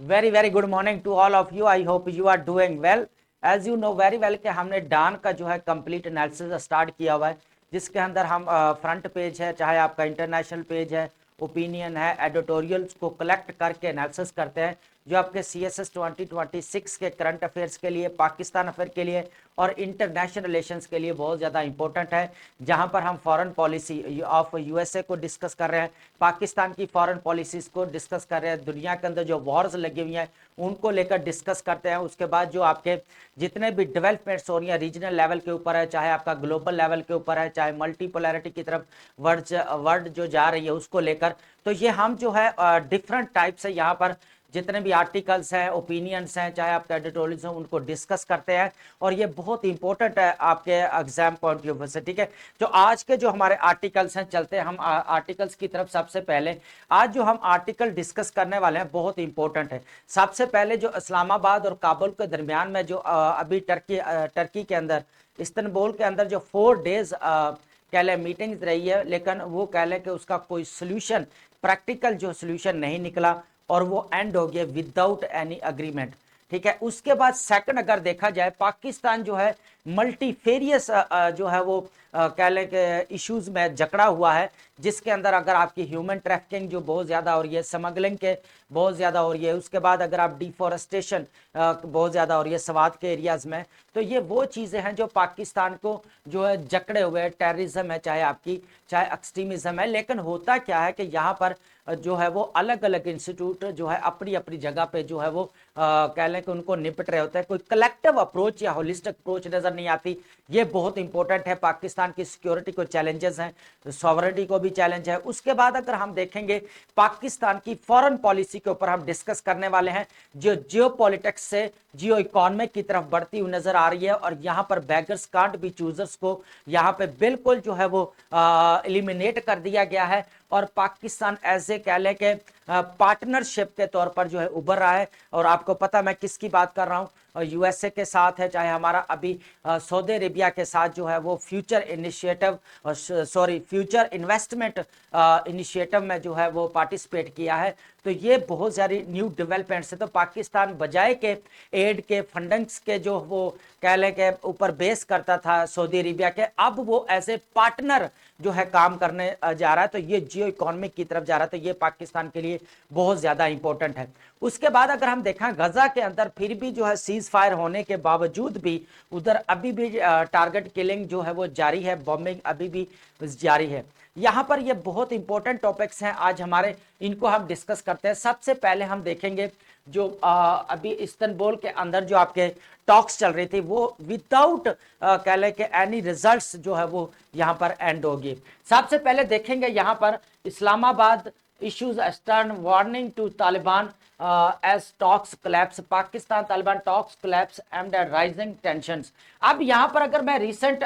Very good morning to all of you. I hope you are doing well. As you know very well कि हमने डान का जो है complete analysis start किया हुआ है, जिसके अंदर हम फ्रंट पेज है, चाहे आपका इंटरनेशनल पेज है, ओपिनियन है, एडिटोरियल्स को कलेक्ट करके एनालिसिस करते हैं, जो आपके CSS 2026 के करंट अफेयर्स के लिए, पाकिस्तान अफेयर के लिए और इंटरनेशनल रिलेशंस के लिए बहुत ज़्यादा इंपॉर्टेंट है। जहां पर हम फॉरेन पॉलिसी ऑफ USA को डिस्कस कर रहे हैं, पाकिस्तान की फॉरेन पॉलिसीज़ को डिस्कस कर रहे हैं, दुनिया के अंदर जो वॉर्स लगी हुई हैं उनको लेकर डिस्कस करते हैं। उसके बाद जो आपके जितने भी डेवलपमेंट्स हो रही हैं रीजनल लेवल के ऊपर है, चाहे आपका ग्लोबल लेवल के ऊपर है, चाहे मल्टीपोलैरिटी की तरफ वर्ड जो जा रही है उसको लेकर, तो ये हम जो है डिफरेंट टाइप से यहाँ पर जितने भी आर्टिकल्स हैं, ओपिनियंस हैं, चाहे आपके एडिटोरियल्स हैं, उनको डिस्कस करते हैं। और ये बहुत इंपॉर्टेंट है आपके एग्जाम पॉइंट ऑफ व्यू से। ठीक है, जो आज के जो हमारे आर्टिकल्स हैं, चलते हैं हम आर्टिकल्स की तरफ। सबसे पहले आज जो हम आर्टिकल डिस्कस करने वाले हैं बहुत इंपॉर्टेंट है। सबसे पहले जो इस्लामाबाद और काबुल के दरमियान में जो अभी टर्की के अंदर, इस्तांबुल के अंदर जो 4 डेज कह लें मीटिंग्स रही है, लेकिन वो कह लें कि उसका कोई सोल्यूशन, प्रैक्टिकल जो सोल्यूशन नहीं निकला और वो एंड हो गया विदाउट एनी अग्रीमेंट। ठीक है, उसके बाद सेकंड अगर देखा जाए, पाकिस्तान जो है मल्टीफेरियस जो है वो कह लें कि इश्यूज में जकड़ा हुआ है, जिसके अंदर अगर आपकी ह्यूमन ट्रैफिकिंग जो बहुत ज़्यादा हो रही है, स्मगलिंग के बहुत ज़्यादा हो रही है, उसके बाद अगर आप डिफॉरेस्टेशन बहुत ज़्यादा हो रही है स्वात के एरियाज़ में, तो ये वो चीज़ें हैं जो पाकिस्तान को जो है जकड़े हुए हैं। टेररिज्म है, चाहे आपकी चाहे एक्सट्रीमिज्म है, लेकिन होता क्या है कि यहाँ पर जो है वो अलग अलग इंस्टीट्यूट जो है अपनी अपनी जगह पे जो है वो कह लें कि उनको निपट रहे होते हैं। कोई कलेक्टिव अप्रोच या होलिस्टिक अप्रोच नजर नहीं आती। ये बहुत इंपॉर्टेंट है। पाकिस्तान की सिक्योरिटी को चैलेंजेस हैं, सॉवरेनिटी को भी चैलेंज है। उसके बाद अगर हम देखेंगे पाकिस्तान की फॉरेन पॉलिसी के ऊपर हम डिस्कस करने वाले हैं, जो जियो पॉलिटिक्स से जियो इकोनॉमिक की तरफ बढ़ती हुई नजर आ रही है। और यहाँ पर बैगर्स कांट बी चूजर्स को यहाँ पे बिल्कुल जो है वो एलिमिनेट कर दिया गया है, और पाकिस्तान एज ए कह लें कि पार्टनरशिप के तौर पर जो है उभर रहा है। और आपको पता मैं किसकी बात कर रहा हूँ, USA के साथ है, चाहे हमारा अभी सऊदी अरेबिया के साथ जो है वो future initiative, sorry future investment initiative में जो है वो पार्टिसिपेट किया है। तो ये बहुत सारी न्यू डेवलपमेंट्स है। तो पाकिस्तान बजाय के एड के फंडिंग्स के जो वो कह लें के ऊपर बेस करता था सऊदी अरेबिया के, अब वो एज ए पार्टनर जो है काम करने जा रहा है। तो ये जियो इकोनॉमिक की तरफ जा रहा है। तो ये पाकिस्तान के लिए बहुत ज्यादा इंपॉर्टेंट है। उसके बाद अगर हम देखें गजा के अंदर फिर भी जो है सीज फायर होने के बावजूद भी उधर अभी भी टारगेट किलिंग जो है वो जारी है, बॉम्बिंग अभी भी जारी है। यहाँ पर ये बहुत इंपॉर्टेंट टॉपिक्स हैं आज हमारे, इनको हम डिस्कस करते हैं। सबसे पहले हम देखेंगे जो अभी इस्तांबुल के अंदर जो आपके टॉक्स चल रही थी वो विदाउट कह लें कि एनी रिजल्ट्स जो है वो यहाँ पर एंड होगी। सबसे पहले देखेंगे यहाँ पर Islamabad issues a stern warning to Taliban as talks collapse. Pakistan Taliban talks collapse amid rising tensions. अब यहाँ पर अगर मैं recent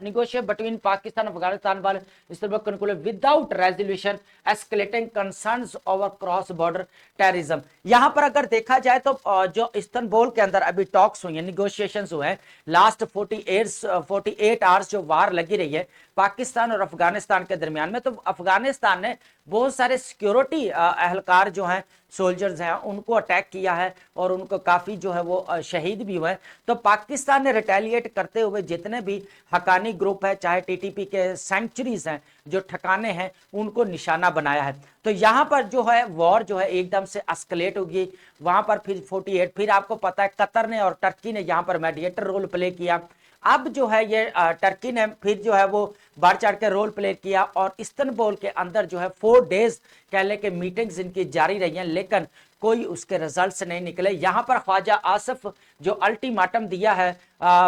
negotiation between Pakistan Afghanistan वाले Istanbul concluded without resolution escalating concerns over cross border terrorism. यहाँ पर अगर देखा जाए तो जो इस्तांबुल के अंदर अभी टॉक्स हुई हैं, निगोशिएशंस हुए हैं, लास्ट 48 आवर्स जो वार लगी रही है पाकिस्तान और अफगानिस्तान के दरमियान में, तो अफगानिस्तान ने बहुत सारे सिक्योरिटी अहलकार जो हैं, सोल्जर्स हैं, उनको अटैक किया है और उनको काफ़ी जो है वो शहीद भी हुए। तो पाकिस्तान ने रिटेलिएट करते हुए जितने भी हकानी ग्रुप है, चाहे TTP के सेंचुरीज हैं, जो ठिकाने हैं, उनको निशाना बनाया है। तो यहाँ पर जो है वॉर जो है एकदम से एस्केलेट होगी। वहाँ पर फिर 48, फिर आपको पता है कतर ने और टर्की ने यहाँ पर मेडिएटर रोल प्ले किया। अब जो है ये टर्की ने फिर जो है वो बढ़ चढ़ के रोल प्ले किया और इस्तांबुल के अंदर जो है 4 डेज कह लें कि मीटिंग्स इनकी जारी रही हैं, लेकिन कोई उसके रिजल्ट्स नहीं निकले। यहाँ पर ख्वाजा आसिफ जो अल्टीमेटम दिया है,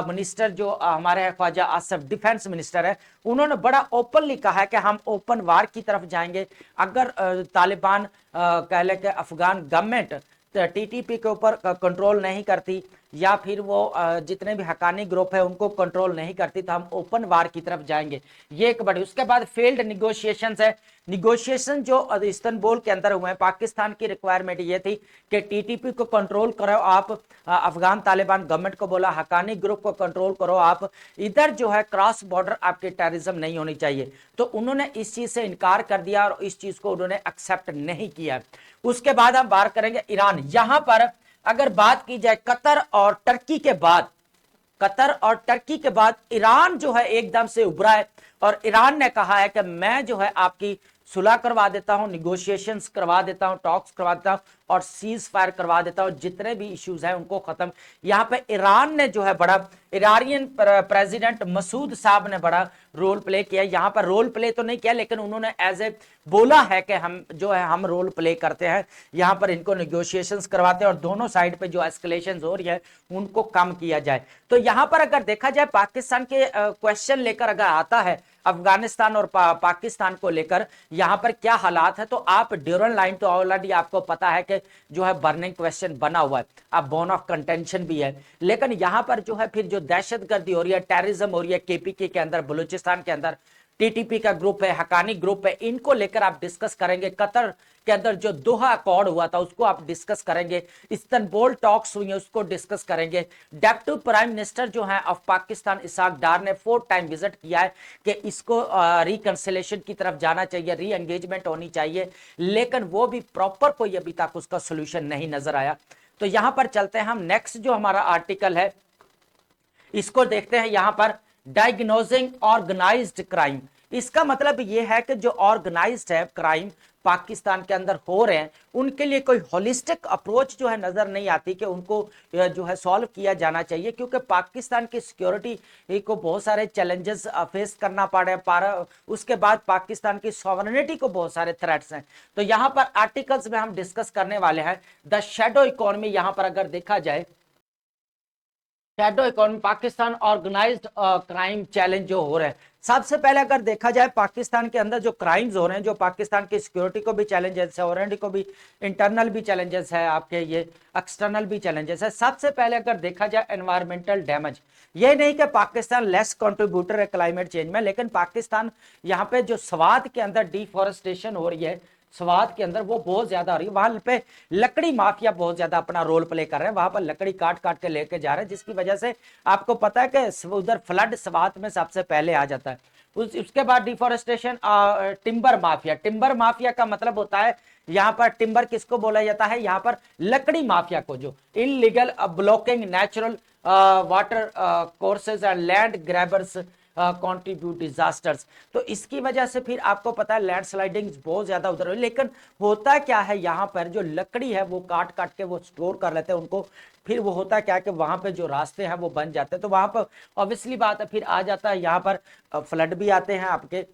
मिनिस्टर जो हमारे हैं ख्वाजा आसिफ, डिफेंस मिनिस्टर है, उन्होंने बड़ा ओपनली कहा है कि हम ओपन वार की तरफ जाएंगे अगर तालिबान कह लें कि अफगान गवर्नमेंट TTP के ऊपर कंट्रोल नहीं करती या फिर वो जितने भी हकानी ग्रुप है उनको कंट्रोल नहीं करती तो हम ओपन वार की तरफ जाएंगे। ये एक बड़ी, उसके बाद फेल्ड निगोशिएशंस है। निगोशिएशन जो इस्तांबुल के अंदर हुए हैं, पाकिस्तान की रिक्वायरमेंट ये थी कि टीटीपी को कंट्रोल करो आप, अफगान तालिबान गवर्नमेंट को बोला हकानी ग्रुप को कंट्रोल करो आप, इधर जो है क्रॉस बॉर्डर आपकी टेररिज्म नहीं होनी चाहिए। तो उन्होंने इस चीज से इनकार कर दिया और इस चीज को उन्होंने एक्सेप्ट नहीं किया। उसके बाद हम बात करेंगे ईरान। यहां पर अगर बात की जाए कतर और टर्की के बाद, कतर और टर्की के बाद ईरान जो है एकदम से उभरा है और ईरान ने कहा है कि मैं जो है आपकी सुलह करवा देता हूं, निगोशिएशंस करवा देता हूं, टॉक्स करवा देता हूं और सीज फायर करवा देता हूं, जितने भी इश्यूज हैं उनको खत्म। यहां पे ईरान ने जो है बड़ा, ईरानियन प्रेसिडेंट मसूद साहब ने बड़ा रोल प्ले किया। यहां पर रोल प्ले तो नहीं किया लेकिन उन्होंने एज ए बोला है कि हम जो है हम रोल प्ले करते हैं, यहां पर इनको निगोशिएशंस करवाते हैं और दोनों साइड पे जो एस्केलेशन हो रही है उनको कम किया जाए। तो यहां पर अगर देखा जाए पाकिस्तान के क्वेश्चन लेकर अगर आता है अफगानिस्तान और पाकिस्तान को लेकर, यहां पर क्या हालात है, तो आप ड्यूरल लाइन तो ऑलरेडी आपको पता है कि जो है बर्निंग क्वेश्चन बना हुआ है, अब बोन ऑफ कंटेंशन भी है। लेकिन यहां पर जो है फिर जो दहशतगर्दी हो रही है, टेररिज्म हो रही है केपीके के अंदर, बलूचिस्तान के अंदर टीटीपी का ग्रुप है, हकानी ग्रुप है, इनको लेकर आप डिस्कस करेंगे। कतर के अंदर जो दोहा अकॉर्ड हुआ था उसको आप डिस्कस करेंगे, इस्तांबुल टॉक्स हुई है उसको डिस्कस करेंगे। डेप्यूटी प्राइम मिनिस्टर जो है ऑफ पाकिस्तान इसहाक डार ने 4 टाइम विजिट किया है कि इसको रिकंसिलेशन की तरफ जाना चाहिए, री एंगेजमेंट होनी चाहिए, लेकिन वो भी प्रॉपर कोई अभी तक उसका सोल्यूशन नहीं नजर आया। तो यहां पर चलते हैं हम, नेक्स्ट जो हमारा आर्टिकल है इसको देखते हैं। यहां पर डायग्नोजिंग ऑर्गेनाइज्ड क्राइम, इसका मतलब यह है कि जो ऑर्गेनाइज्ड है क्राइम पाकिस्तान के अंदर हो रहे हैं उनके लिए कोई होलिस्टिक अप्रोच जो है नजर नहीं आती कि उनको जो है सॉल्व किया जाना चाहिए, क्योंकि पाकिस्तान की सिक्योरिटी को बहुत सारे चैलेंजेस फेस करना पड़ रहे हैं। उसके बाद पाकिस्तान की सॉवरेनिटी को बहुत सारे थ्रेट्स हैं। तो यहां पर आर्टिकल्स में हम डिस्कस करने वाले हैं द शैडो इकोनॉमी। यहां पर अगर देखा जाए shadow economy, Pakistan organised crime challenge जो हो रहे हैं, सबसे पहले अगर देखा जाए पाकिस्तान के अंदर जो क्राइम्स हो रहे हैं, जो पाकिस्तान की सिक्योरिटी को भी चैलेंजेस है, सॉवरेनिटी को भी, इंटरनल भी चैलेंजेस है, आपके ये एक्सटर्नल भी चैलेंजेस है। सबसे पहले अगर देखा जाए एनवायरमेंटल डैमेज, ये नहीं कि पाकिस्तान लेस कंट्रीब्यूटर है क्लाइमेट चेंज में, लेकिन पाकिस्तान यहाँ पे जो स्वात के अंदर डिफॉरेस्टेशन हो रही है, स्वात के अंदर वो बहुत ज्यादा हो रही है, वहां पे लकड़ी माफिया बहुत ज्यादा अपना रोल प्ले कर रहे हैं, वहां पर लकड़ी काट काट के लेके जा रहे हैं, जिसकी वजह से आपको पता है कि उधर फ्लड स्वात में सबसे पहले आ जाता है। उसके बाद deforestation, timber mafia. Timber mafia का मतलब होता है, यहाँ पर टिम्बर किसको बोला जाता है, यहाँ पर लकड़ी माफिया को, जो illegal blocking natural water courses and land grabbers contribute disasters. तो इसकी वजह से फिर आपको पता है लैंडस्लाइडिंग बहुत ज्यादा उधर हुई। लेकिन होता क्या है, यहाँ पर जो लकड़ी है वो काट काट के वो स्टोर कर लेते हैं उनको, फिर वो होता क्या है कि वहां पे जो रास्ते हैं वो बन जाते हैं, तो वहां पर ऑब्वियसली बात है फिर आ जाता है, यहाँ पर फ्लड भी आते हैं आपके।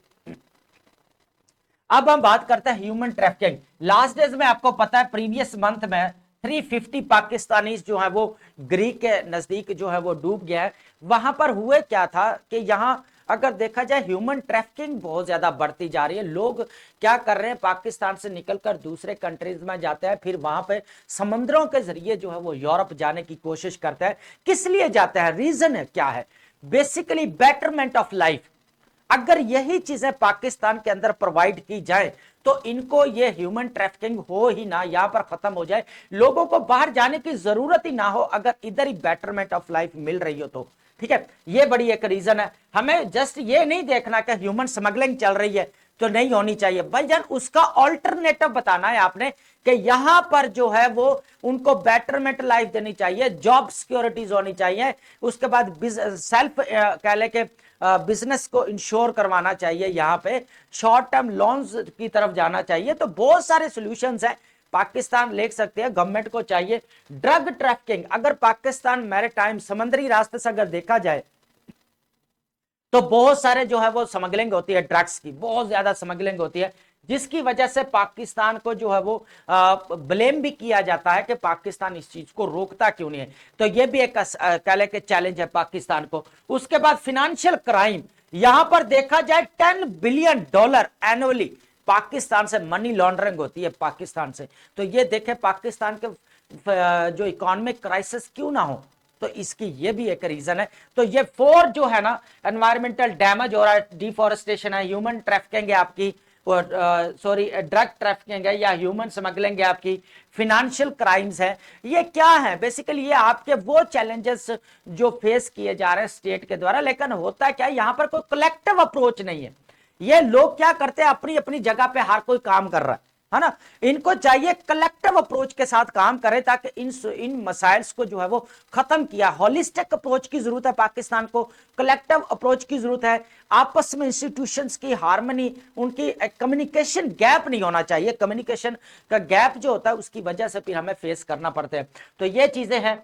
अब हम बात करते हैं ह्यूमन ट्रैफिकिंग। लास्ट डेज में आपको पता है प्रीवियस मंथ में 350 पाकिस्तानी जो है वो ग्रीक के नजदीक जो है वो डूब गया है। वहां पर हुए क्या था कि यहाँ अगर देखा जाए ह्यूमन ट्रैफिकिंग बहुत ज्यादा बढ़ती जा रही है। लोग क्या कर रहे हैं, पाकिस्तान से निकलकर दूसरे कंट्रीज में जाते हैं, फिर वहां पे समुद्रों के जरिए जो है वो यूरोप जाने की कोशिश करते हैं। किस लिए जाते हैं, रीजन है क्या है, बेसिकली बेटरमेंट ऑफ लाइफ। अगर यही चीजें पाकिस्तान के अंदर प्रोवाइड की जाए तो इनको ये ह्यूमन ट्रैफिकिंग हो ही ना, यहां पर खत्म हो जाए, लोगों को बाहर जाने की जरूरत ही ना हो, अगर इधर ही बेटरमेंट ऑफ लाइफ मिल रही हो तो। ठीक है, ये बड़ी एक रीजन है। हमें जस्ट ये नहीं देखना कि ह्यूमन स्मगलिंग चल रही है तो नहीं होनी चाहिए भाई जान, उसका ऑल्टरनेटिव बताना है आपने कि यहां पर जो है वो उनको बेटरमेंट लाइफ देनी चाहिए, जॉब सिक्योरिटीज होनी चाहिए, उसके बाद सेल्फ कह ले के बिजनेस को इंश्योर करवाना चाहिए, यहाँ पे शॉर्ट टर्म लोन्स की तरफ जाना चाहिए। तो बहुत सारे सॉल्यूशंस हैं पाकिस्तान ले सकते हैं, गवर्नमेंट को चाहिए। ड्रग ट्रैफिकिंग, अगर पाकिस्तान मैरीटाइम समुद्री रास्ते से अगर देखा जाए तो बहुत सारे जो है वो स्मगलिंग होती है, ड्रग्स की बहुत ज्यादा स्मगलिंग होती है, जिसकी वजह से पाकिस्तान को जो है वो ब्लेम भी किया जाता है कि पाकिस्तान इस चीज को रोकता क्यों नहीं है। तो ये भी एक कह ले के चैलेंज है पाकिस्तान को। उसके बाद फिनेंशियल क्राइम, यहां पर देखा जाए $10 बिलियन एनुअली पाकिस्तान से मनी लॉन्ड्रिंग होती है पाकिस्तान से। तो ये देखें पाकिस्तान के जो इकोनॉमिक क्राइसिस क्यों ना हो, तो इसकी ये भी एक रीजन है। तो ये 4 जो है ना, एनवायरमेंटल डैमेज हो रहा है, डिफॉरेस्टेशन है, ह्यूमन ट्रैफिकिंग है आपकी, सॉरी ड्रग ट्रैफिकिंग है या ह्यूमन स्मगलिंग है आपकी, फिनेंशियल क्राइम्स है, ये क्या है बेसिकली, ये आपके वो चैलेंजेस जो फेस किए जा रहे हैं स्टेट के द्वारा। लेकिन होता क्या है, यहां पर कोई कलेक्टिव अप्रोच नहीं है। ये लोग क्या करते हैं, अपनी अपनी जगह पे हर कोई काम कर रहा है ना। इनको चाहिए कलेक्टिव अप्रोच के साथ काम करें ताकि इन मसाइल्स को जो है वो खत्म किया। हॉलिस्टिक अप्रोच की जरूरत है पाकिस्तान को, कलेक्टिव अप्रोच की जरूरत है। आपस में इंस्टीट्यूशंस की हार्मनी, उनकी कम्युनिकेशन गैप नहीं होना चाहिए। कम्युनिकेशन का गैप जो होता है उसकी वजह से फिर हमें फेस करना पड़ता है। तो ये चीजें हैं,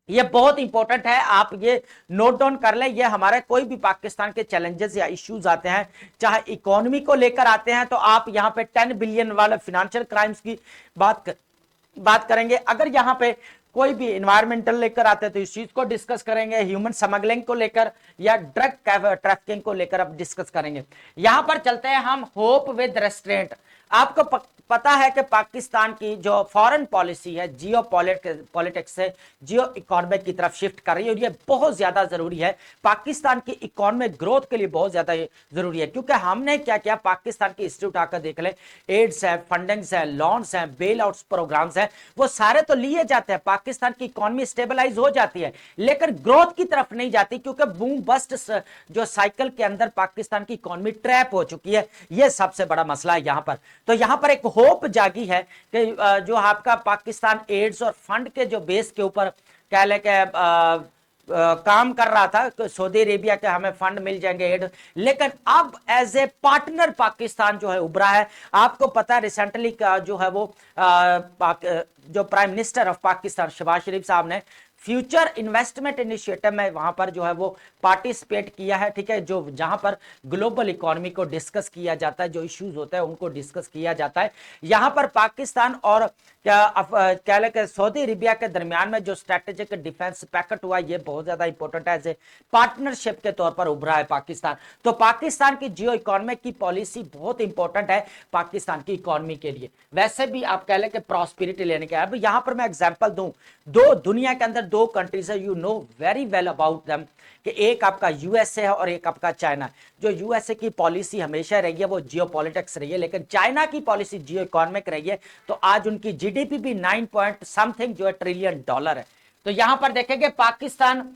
ये बहुत इंपॉर्टेंट है, आप ये नोट डाउन कर लें। ये हमारे कोई भी पाकिस्तान के चैलेंजेस या इश्यूज आते हैं, चाहे इकोनॉमी को लेकर आते हैं, तो आप यहां पे 10 बिलियन वाले फाइनेंशियल क्राइम्स की बात करेंगे। अगर यहां पे कोई भी इन्वायरमेंटल लेकर आते हैं तो इस चीज को डिस्कस करेंगे, ह्यूमन स्मगलिंग को लेकर या ड्रग ट्रैफिकिंग को लेकर अब डिस्कस करेंगे। यहां पर चलते हैं हम होप विद रेस्ट्रेंट। आपको पता है कि पाकिस्तान की जो फॉरेन पॉलिसी है, जियो पॉलिटिक्स से जियो इकोनॉमिक की तरफ शिफ्ट कर रही है, और ये बहुत ज्यादा जरूरी है पाकिस्तान की इकोनॉमिक ग्रोथ के लिए, बहुत ज्यादा जरूरी है। क्योंकि हमने क्या किया, पाकिस्तान की इंस्टीट्यूट आकर देख ले, एड्स है, फंडिंग्स है, लोन्स है, बेल आउट्स प्रोग्राम्स है, वो सारे तो लिए जाते हैं, पाकिस्तान की इकोनॉमी स्टेबलाइज हो जाती है, लेकिन ग्रोथ की तरफ नहीं जाती, क्योंकि बूम बस्ट जो साइकिल के अंदर पाकिस्तान की इकोनॉमी ट्रैप हो चुकी है। यह सबसे बड़ा मसला है यहां पर। तो यहां पर एक होप जागी है कि जो आपका पाकिस्तान एड्स और फंड के जो बेस के ऊपर कह ले के काम कर रहा था सऊदी अरेबिया के, हमें फंड मिल जाएंगे एड, लेकिन अब एज ए पार्टनर पाकिस्तान जो है उभरा है। आपको पता है रिसेंटली का जो है वो जो prime minister of Pakistan Shahbaz Sharif साहब ने फ्यूचर इन्वेस्टमेंट इनिशिएटिव में वहां पर जो है वो पार्टिसिपेट किया है, ठीक है, जो जहां पर ग्लोबल इकोनॉमी को डिस्कस किया जाता है, जो इश्यूज होते हैं उनको डिस्कस किया जाता है। यहां पर पाकिस्तान और क्या लेके सऊदी अरेबिया के दरमियान में जो स्ट्रेटेजिक डिफेंस पैक्ट हुआ, ये बहुत ज्यादा इंपॉर्टेंट है, एज ए पार्टनरशिप के तौर पर उभरा है पाकिस्तान। तो पाकिस्तान की जियो इकोनॉमिक की पॉलिसी बहुत इंपॉर्टेंट है पाकिस्तान की इकोनॉमी के लिए। वैसे भी आप कह लें कि प्रॉस्पेरिटी लेने के, अब यहां पर मैं एग्जांपल दूं, दो दुनिया के अंदर दो कंट्रीज है, you know very well about them, कि एक आपका यूएसए है और एक आपका चाइना। जो यूएसए की पॉलिसी हमेशा रही है वो जियो पॉलिटिक्स रही है, लेकिन चाइना की पॉलिसी जियो इकोनॉमिक रही है। तो आज उनकी जीडीपी भी 9 पॉइंट समथिंग जो है ट्रिलियन डॉलर है। तो यहां पर देखेंगे Pakistan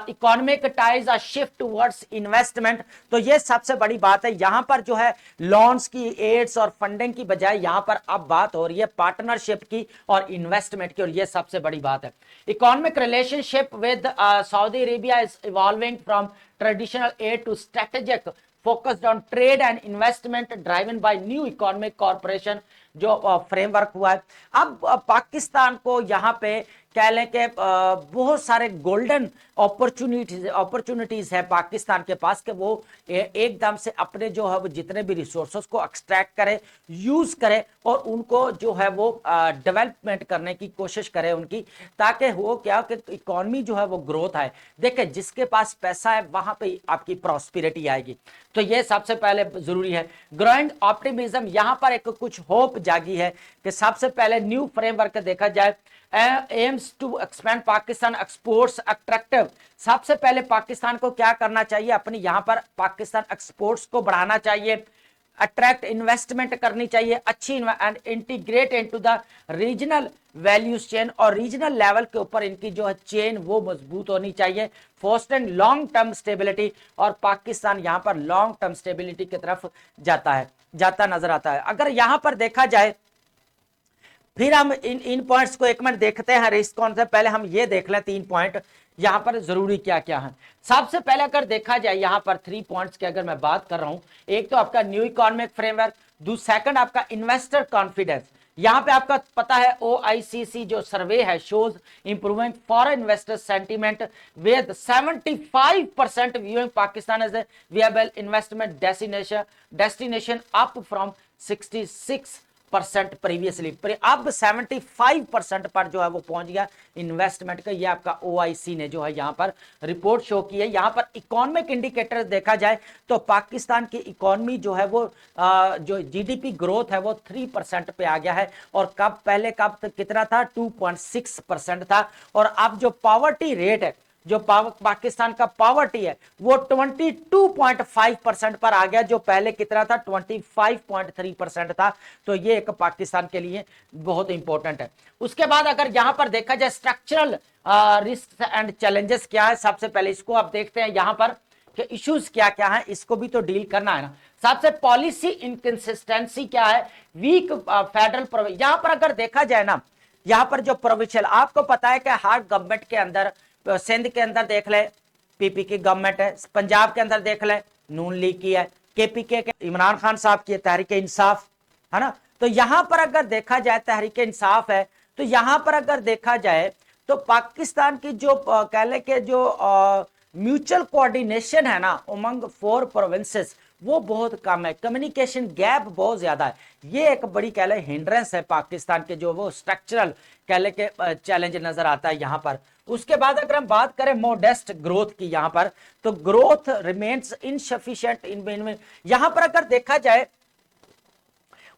economic ties are shift towards investment. तो ये सबसे बड़ी बात है। यहां पर जो है लोन्स की, एड्स और फंडिंग की बजाय यहां पर अब बात हो रही है पार्टनरशिप की और इन्वेस्टमेंट की, और ये सबसे बड़ी बात है। Economic relationship with Saudi Arabia is evolving from traditional aid to strategic focused on trade and investment driven by new economic corporation जो फ्रेमवर्क हुआ है। अब पाकिस्तान को यहाँ पे कह लें कि बहुत सारे गोल्डन अपॉर्चुनिटीज है पाकिस्तान के पास कि वो एकदम से अपने जो है वो जितने भी रिसोर्सेस को एक्सट्रैक्ट करे, यूज करे और उनको जो है वो डेवलपमेंट करने की कोशिश करे उनकी, ताकि हो क्या कि इकोनॉमी जो है वो ग्रोथ आए। देखिए जिसके पास पैसा है वहां पे आपकी प्रॉस्पेरिटी आएगी। तो ये सबसे पहले जरूरी है। ग्रोइंग ऑप्टिमिज्म, यहां पर एक कुछ होप जागी है कि सबसे पहले न्यू फ्रेमवर्क देखा जाए, aims to expand Pakistan exports attractive. सबसे पहले पाकिस्तान को क्या करना चाहिए, अपनी यहां पर पाकिस्तान एक्सपोर्ट्स को बढ़ाना चाहिए, अट्रैक्ट इन्वेस्टमेंट करनी चाहिए अच्छी, and integrate into the regional values chain, और रीजनल लेवल के ऊपर इनकी जो है चेन वो मजबूत होनी चाहिए, फोस्टरिंग लॉन्ग टर्म स्टेबिलिटी। और पाकिस्तान यहां पर लॉन्ग टर्म स्टेबिलिटी की तरफ जाता नजर आता है। अगर यहां पर देखा जाए, फिर हम इन पॉइंट्स को एक मिनट देखते हैं रिस्क कौन से, पहले हम ये देख लें 3 पॉइंट यहां पर जरूरी क्या क्या है। सबसे पहले अगर देखा जाए यहां पर 3 पॉइंट्स की अगर मैं बात कर रहा हूं, एक तो आपका न्यू इकोनॉमिक फ्रेमवर्क, सेकंड आपका इन्वेस्टर कॉन्फिडेंस। यहां पे आपका पता है OICC जो सर्वे है shows improving foreign investor sentiment with 75% viewing Pakistan as a viable investment destination up from 66 percent previously, अब 75% पर जो है वो पहुंच गया इन्वेस्टमेंट का। ये आपका ओआईसी ने जो है यहाँ पर रिपोर्ट शो की है। यहाँ पर इकोनॉमिक इंडिकेटर देखा जाए तो पाकिस्तान की इकोनॉमी जो है वो जो जीडीपी ग्रोथ है वो 3% पे आ गया है, और कब पहले कब कितना था, 2.6% था। और अब जो पॉवर्टी रेट है, जो पाकिस्तान का पॉवर्टी है वो 22.5% पर आ गया, जो पहले कितना था, 25.3% था। तो ये एक पाकिस्तान के लिए बहुत इंपॉर्टेंट है। उसके बाद अगर यहां पर देखा जाए स्ट्रक्चरल रिस्क एंड चैलेंजेस क्या है, सबसे पहले इसको आप देखते हैं यहां पर कि इश्यूज क्या क्या है, इसको भी तो डील करना है ना। सबसे पॉलिसी इनकंसिस्टेंसी क्या है, वीक फेडरल, यहां पर अगर देखा जाए ना, यहां पर जो प्रोविंशियल, आपको पता है कि हर गवर्नमेंट के अंदर, सिंध के अंदर देख ले पीपी की गवर्नमेंट है, पंजाब के अंदर देख ले नून लीग की है, केपीके के इमरान खान साहब की तहरीक इंसाफ है ना। तो यहां पर अगर देखा जाए तहरीक इंसाफ है, तो यहां पर अगर देखा जाए तो पाकिस्तान की जो कह ले के जो म्यूचुअल कोऑर्डिनेशन है ना उमंग 4 प्रोविंसेस, वो बहुत कम है, कम्युनिकेशन गैप बहुत ज्यादा है। ये एक बड़ी कह ले हिंड्रेंस है पाकिस्तान के, जो वो स्ट्रक्चरल कह ले के चैलेंज नजर आता है यहाँ पर। उसके बाद अगर हम बात करें मोडेस्ट ग्रोथ की यहाँ पर, तो ग्रोथ रिमेन्स इनसफिशिएंट इन, यहाँ पर अगर देखा जाए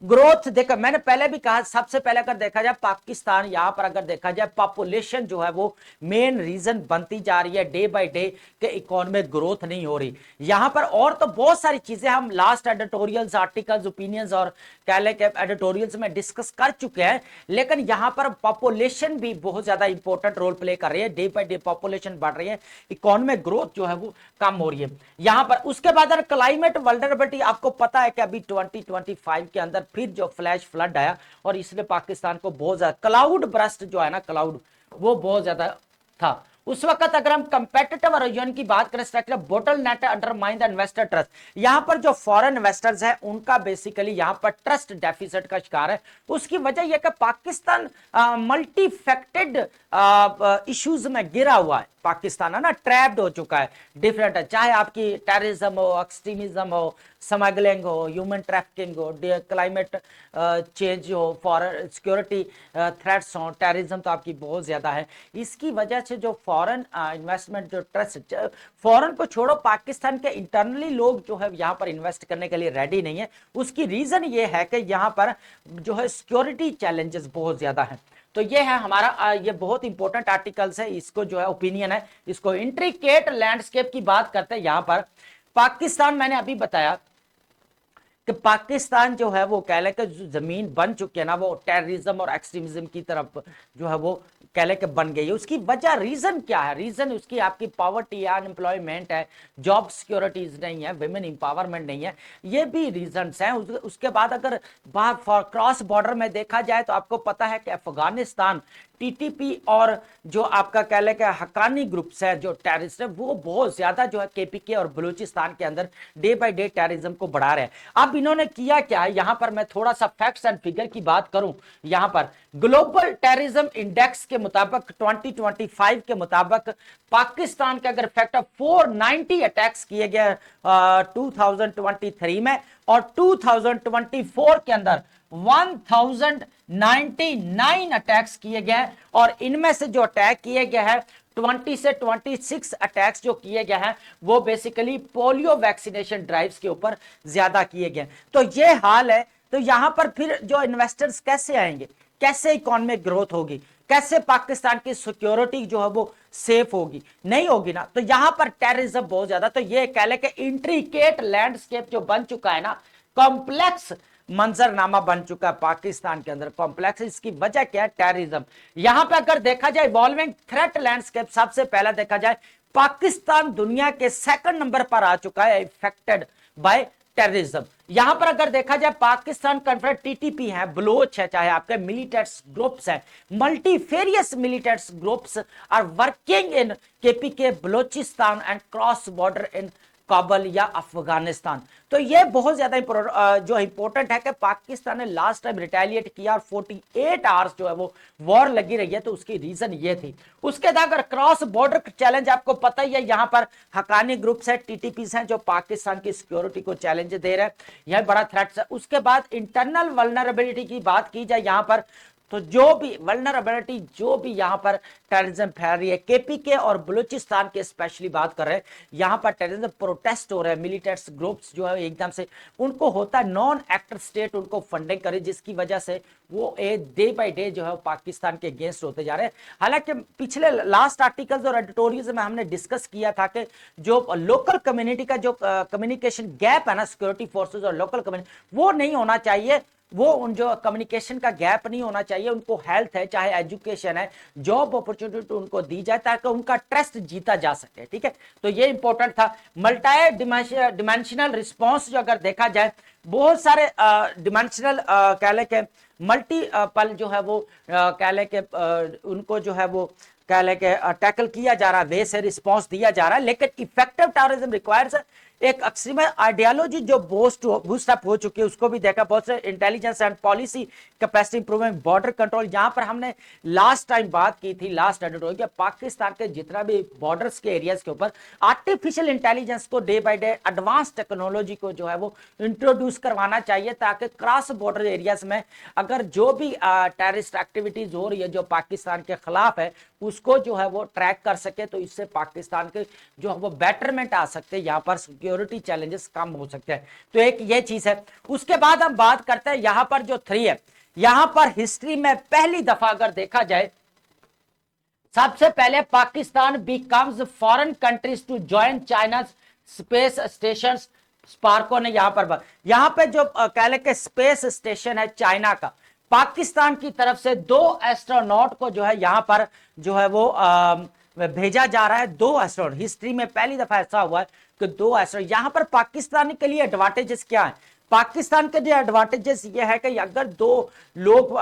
ग्रोथ, देखा मैंने पहले भी कहा, सबसे पहले अगर देखा जाए पाकिस्तान, यहां पर अगर देखा जाए पॉपुलेशन जो है वो मेन रीजन बनती जा रही है डे बाय डे के इकोनॉमी ग्रोथ नहीं हो रही यहां पर। और तो बहुत सारी चीजें हम लास्ट एडिटोरियल्स, आर्टिकल्स, ओपिनियंस और कह ले के एडिटोरियल्स में डिस्कस कर चुके हैं, लेकिन यहां पर पॉपुलेशन भी बहुत ज्यादा इंपॉर्टेंट रोल प्ले कर रही है। डे बाय डे पॉपुलेशन बढ़ रही है, इकोनॉमिक ग्रोथ जो है वो कम हो रही है यहां पर। उसके बाद क्लाइमेट वल्नरेबिलिटी, आपको पता है कि अभी 2025 के अंदर फिर जो फ्लैश फ्लड आया, और इसने पाकिस्तान को बहुत ज्यादा, क्लाउड ब्रस्ट जो है ना, क्लाउड वो बहुत ज्यादा था उस वक्त। अगर हम कंपेटिटिव एरोजन की बात करें, structure bottle net undermine the investor trust, यहां पर जो फॉरेन इन्वेस्टर्स हैं उनका बेसिकली यहां पर ट्रस्ट डेफिसिट का शिकार है। उसकी वजह यह कि पाकिस्तान मल्टी फैक्टेड इश्यूज में गिरा हुआ है, पाकिस्तान है ना, ट्रैप्ड हो चुका है, डिफरेंट है, चाहे आपकी टेररिज्म हो, एक्सट्रीमिज्म हो, स्मगलिंग हो, ह्यूमन ट्रैफिकिंग हो, क्लाइमेट चेंज हो, फॉरेन सिक्योरिटी थ्रेट्स हो, टेररिज्म तो आपकी बहुत ज्यादा है। इसकी वजह से जो फॉरेन इन्वेस्टमेंट, जो ट्रस्ट, फॉरेन को छोड़ो, पाकिस्तान के इंटरनली लोग जो है यहाँ पर इन्वेस्ट करने के लिए रेडी नहीं है। उसकी रीजन ये है कि यहाँ पर जो है सिक्योरिटी चैलेंजेस बहुत ज्यादा है। तो ये है हमारा ये बहुत इंपॉर्टेंट आर्टिकल्स है, इसको जो है ओपिनियन है, इसको इंट्रिकेट लैंडस्केप की बात करते हैं। यहां पर पाकिस्तान, मैंने अभी बताया कि पाकिस्तान जो है वो कह ले कि जमीन बन चुकी है ना, वो टेररिज्म और एक्सट्रीमिज्म की तरफ जो है वो कह ले कि बन गई है। उसकी वजह, रीजन क्या है, रीजन उसकी आपकी पॉवर्टी है, अनएम्प्लॉयमेंट है, जॉब सिक्योरिटीज नहीं है, विमेन इंपावरमेंट नहीं है, ये भी रीजंस हैं। उसके बाद अगर क्रॉस बॉर्डर में देखा जाए तो आपको पता है कि अफगानिस्तान टीटीपी और जो आपका कह ले कि हक्कानी ग्रुप्स है, जो टेररिस्ट है, वो बहुत ज्यादा जो है केपीके और बलूचिस्तान के अंदर डे बाय डे टेररिज्म को बढ़ा रहे हैं। अब इन्होंने किया क्या है, यहां पर मैं थोड़ा सा फैक्ट्स एंड फिगर की बात करूं, यहां पर ग्लोबल टेररिज्म इंडेक्स के मुताबिक 2025 के मुताबिक पाकिस्तान के अगर फैक्ट 490 अटैक्स किए गए 2023 में, और 2024 के अंदर 1099 अटैक्स किए गए, और इनमें से जो अटैक किए गए हैं 20 से 26 अटैक्स जो किए गए हैं वो बेसिकली पोलियो वैक्सीनेशन ड्राइव्स के ऊपर ज्यादा किए गए। तो ये हाल है। तो यहां पर फिर जो इन्वेस्टर्स कैसे आएंगे, कैसे इकोनॉमिक ग्रोथ होगी, कैसे पाकिस्तान की सिक्योरिटी जो है वो सेफ होगी, नहीं होगी ना। तो यहां पर टेररिज्म बहुत ज्यादा, तो ये कह ले कि इंट्रिकेट लैंडस्केप जो बन चुका है ना, कॉम्प्लेक्स मंजरनामा बन चुका है पाकिस्तान के अंदर, कॉम्प्लेक्स। इसकी वजह क्या है, टेररिज्म। यहां पे अगर देखा जाए इवॉल्विंग थ्रेट लैंडस्केप, सबसे पहला देखा जाए पाकिस्तान दुनिया के सेकंड नंबर पर आ चुका है इफेक्टेड बाय टेररिज्म। यहां पर अगर देखा जाए पाकिस्तान कन्फेडरेट टीटीपी है, बलोच है, चाहे आपके मिलिटेंट्स ग्रुप्स है, multifarious militants groups are working in KPK Balochistan and cross border in Kabul या अफगानिस्तान। तो ये बहुत ज्यादा जो इंपॉर्टेंट है कि पाकिस्तान ने लास्ट टाइम रिटेलिएट किया और 48 आवर्स जो है वो वॉर लगी रही है, तो उसकी रीजन ये थी। उसके बाद अगर क्रॉस बॉर्डर चैलेंज, आपको पता ही है यहाँ पर हकानी ग्रुप्स है, टीटीपीस हैं, जो पाकिस्तान की सिक्योरिटी को चैलेंज दे रहे हैं, यह बड़ा थ्रेट है। उसके बाद इंटरनल वल्नरेबिलिटी की बात की जाए यहाँ पर, तो जो भी वल्नरेबिलिटी, जो भी यहाँ पर टेररिज्म फैल रही है, केपीके और बलूचिस्तान के स्पेशली बात कर रहे हैं, यहाँ पर टेररिज्म प्रोटेस्ट हो रहे हैं, मिलिटेंट्स ग्रुप्स जो है एकदम से उनको होता है नॉन एक्टर स्टेट उनको फंडिंग करे, जिसकी वजह से वो डे बाय डे जो है पाकिस्तान के अगेंस्ट होते जा रहे हैं। हालांकि पिछले लास्ट आर्टिकल्स और एडिटोरियल्स में हमने डिस्कस किया था कि जो लोकल कम्युनिटी का जो कम्युनिकेशन गैप है ना, सिक्योरिटी फोर्सेस और लोकल कम्युनिटी, वो नहीं होना चाहिए, वो उन जो कम्युनिकेशन का गैप नहीं होना चाहिए। उनको हेल्थ है, चाहे एजुकेशन है, जॉब अपॉर्चुनिटी उनको दी जाए ताकि उनका ट्रस्ट जीता जा सके। ठीक है, तो ये इंपॉर्टेंट था। मल्टी डिमेंशनल रिस्पॉन्स जो अगर देखा जाए, बहुत सारे डिमेंशनल कह ले के मल्टीपल जो है वो कह ले के उनको जो है वो कह ले के टैकल किया जा रहा है, वे से रिस्पॉन्स दिया जा रहा है। लेकिन इफेक्टिव टेररिज्म रिक्वायर्स एक एक्सट्रीम आइडियोलॉजी जो बूस्ट अप हो चुकी है, उसको भी देखा। बहुत से intelligence and policy capacity improvement, border control, जहां पर हमने लास्ट टाइम बात की थी, लास्ट एडिटोरियल, पाकिस्तान के जितना भी बॉर्डर्स के एरियाज के ऊपर आर्टिफिशियल इंटेलिजेंस को day by day advance technology को जो है वो इंट्रोड्यूस करवाना चाहिए, ताकि क्रॉस बॉर्डर एरियाज में अगर जो भी टेररिस्ट एक्टिविटीज हो रही है जो पाकिस्तान के खिलाफ है, उसको जो है वो ट्रैक कर सके, तो इससे पाकिस्तान के जो है वो बेटरमेंट आ सकते हैं, यहाँ पर सिक्योरिटी चैलेंजेस कम हो सकते हैं। तो एक ये चीज है। उसके बाद हम बात करते हैं यहां पर जो 3 है, यहां पर हिस्ट्री में पहली दफा अगर देखा जाए, सबसे पहले Pakistan becomes foreign countries to join China space station. SUPARCO ने यहां पे जो कह ले के स्पेस स्टेशन है चाइना का, पाकिस्तान की तरफ से 2 एस्ट्रोनॉट को जो है यहां पर जो है वो भेजा जा रहा है। 2 एस्ट्रोनॉट, हिस्ट्री में पहली दफा ऐसा हुआ है कि 2 एस्ट्रोनॉट। यहां पर पाकिस्तान के लिए एडवांटेजेस क्या है? पाकिस्तान के लिए एडवांटेजेस ये है कि अगर 2 लोग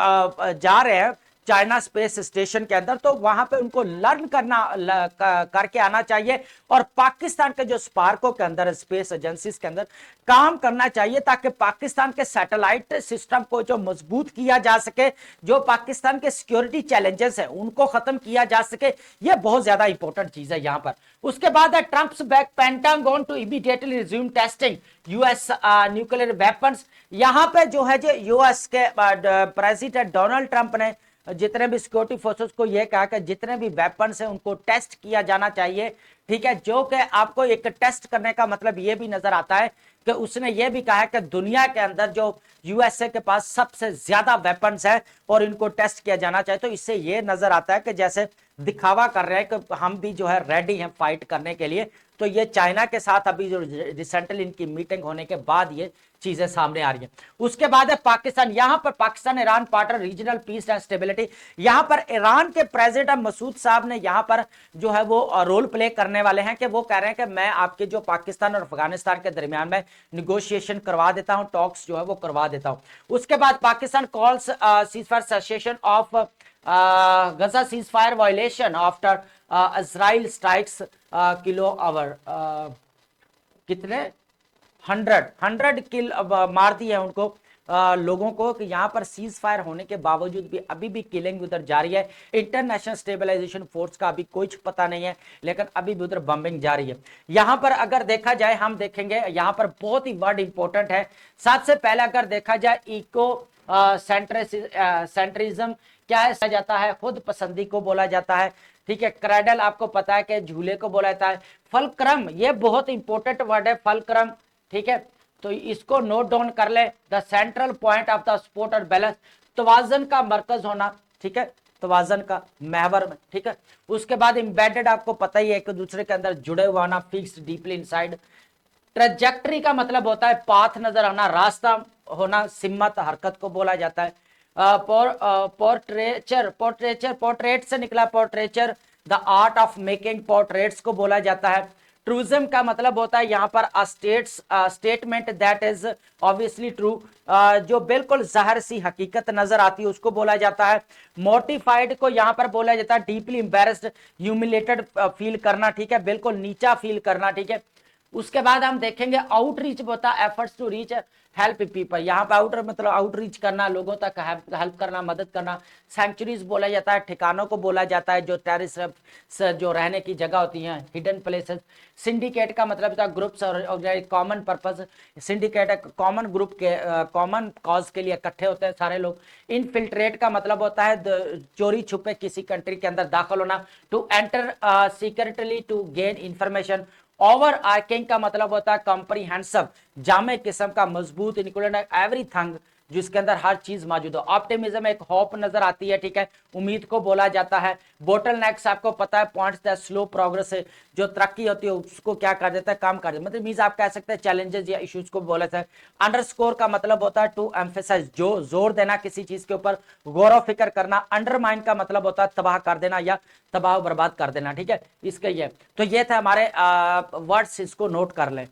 जा रहे हैं चाइना स्पेस स्टेशन के अंदर, तो वहां पे उनको लर्न करके आना चाहिए, और पाकिस्तान के जो स्पार्को के अंदर स्पेस एजेंसीज के अंदर काम करना चाहिए, ताकि पाकिस्तान के सैटेलाइट सिस्टम को जो मजबूत किया जा सके, जो पाकिस्तान के सिक्योरिटी चैलेंजेस है उनको खत्म किया जा सके। ये बहुत ज्यादा इंपॉर्टेंट चीज है यहां पर। उसके बाद है Trump's back Pentagon to immediately resume testing US nuclear weapons. यहां पे जो है जो यूएस के प्रेसिडेंट डोनाल्ड ट्रंप ने जितने भी सिक्योरिटी फोर्सेस को यह कहा कि जितने भी वेपन्स हैं उनको टेस्ट किया जाना चाहिए। ठीक है, जो कि आपको एक टेस्ट करने का मतलब यह भी नजर आता है कि उसने ये भी कहा है कि दुनिया के अंदर जो यूएसए के पास सबसे ज्यादा वेपन्स है और इनको टेस्ट किया जाना चाहिए। तो इससे ये नजर आता है कि जैसे दिखावा कर रहे हैं कि हम भी जो है रेडी हैं फाइट करने के लिए। तो ये चाइना के साथ अभी जो रिसेंटली इनकी मीटिंग होने के बाद ये चीजें सामने आ रही है। उसके बाद है पाकिस्तान। यहां पर Pakistan Iran partner regional piece and stability. यहां पर ईरान के प्रेसिडेंट मसूद साहब ने यहां पर जो है वो रोल प्ले करने वाले हैं कि वो कह रहे हैं कि मैं आपके जो पाकिस्तान और अफगानिस्तान के दरमियान में निगोशिएशन करवा देता हूं, टॉक्स जो है वो करवा देता हूं। उसके बाद Pakistan calls ceasefire cessation of Gaza ceasefire violation after Israel strikes kill over कितने 100 किल मार दी है उनको लोगों को, कि यहां पर सीज फायर होने के बावजूद भी अभी भी किलिंग उधर जारी है। इंटरनेशनल स्टेबलाइजेशन फोर्स का अभी कुछ पता नहीं है, लेकिन अभी भी उधर बम्बिंग जारी है। यहां पर अगर देखा जाए, हम देखेंगे यहां पर बहुत ही वर्ड इंपॉर्टेंट है। सबसे पहले अगर देखा जाए इको सेंट्रिज्म क्या है जाता है, खुद पसंदी को बोला जाता है। ठीक है, क्रैडल आपको पता है कि झूले को बोला जाता है। फलक्रम, ये बहुत इंपॉर्टेंट वर्ड है फलक्रम। ठीक है, तो इसको नोट डाउन कर ले। The central point of the support और बैलेंस, तवाजन का मरकज होना। ठीक है, तवाजन का महवर में। ठीक है, उसके बाद एम्बेडेड, आपको पता ही है एक दूसरे के अंदर जुड़े हुआ होना, फिक्स्ड डीपली इनसाइड। ट्रेजेक्टरी का मतलब होता है पाथ नजर आना, रास्ता होना, सिम्मत हरकत को बोला जाता है। पोर्ट्रेट से निकला portraiture, the art of making portraits को बोला जाता है। ट्रूजम का मतलब होता है यहाँ पर statement that is obviously true, जो बिल्कुल जाहिर सी हकीकत नजर आती है उसको बोला जाता है। मोटिफाइड को यहाँ पर बोला जाता है डीपली एम्बेरस्ड, ह्यूमिलेटेड फील करना। ठीक है, बिल्कुल नीचा फील करना। ठीक है, उसके बाद हम देखेंगे आउटरीच होता है efforts to reach help people. यहाँ पे आउटर मतलब आउटरीच करना, लोगों तक हेल्प करना, मदद करना। सेंचुरीज बोला जाता है ठिकानों को बोला जाता है जो टेररिस्ट जो रहने की जगह होती हैं, हिडन प्लेसेस। सिंडिकेट का मतलब होता है ग्रुप्स और common purpose. Syndicate common group के कॉमन कॉज के लिए इकट्ठे होते हैं सारे लोग। इनफिल्ट्रेट का मतलब होता है चोरी छुपे किसी कंट्री के अंदर दाखिल होना। To enter secretly to gain information. Overarching का मतलब होता है कॉम्प्रिहेंसिव, जामे किस्म का, मजबूत, इंक्लूडिंग एवरीथिंग, जिसके अंदर हर चीज मौजूद हो। ऑप्टिमिज्म एक होप नजर आती है, ठीक है, उम्मीद को बोला जाता है। बोटल नेक्स आपको पता है पॉइंट्स दैट स्लो प्रोग्रेस है, जो तरक्की होती है उसको क्या कर देता है, कम कर देता है, मतलब मींस आप कह सकते हैं चैलेंजेस या इश्यूज को बोला जाता है। अंडरस्कोर का मतलब होता है टू एम्फेसाइज, जो जोर देना किसी चीज के ऊपर, गौर फिक्र करना। अंडरमाइन का मतलब होता है तबाह कर देना या तबाह बर्बाद कर देना, ठीक है, इसका ये। तो ये थे हमारे वर्ड्स, इसको नोट कर लें।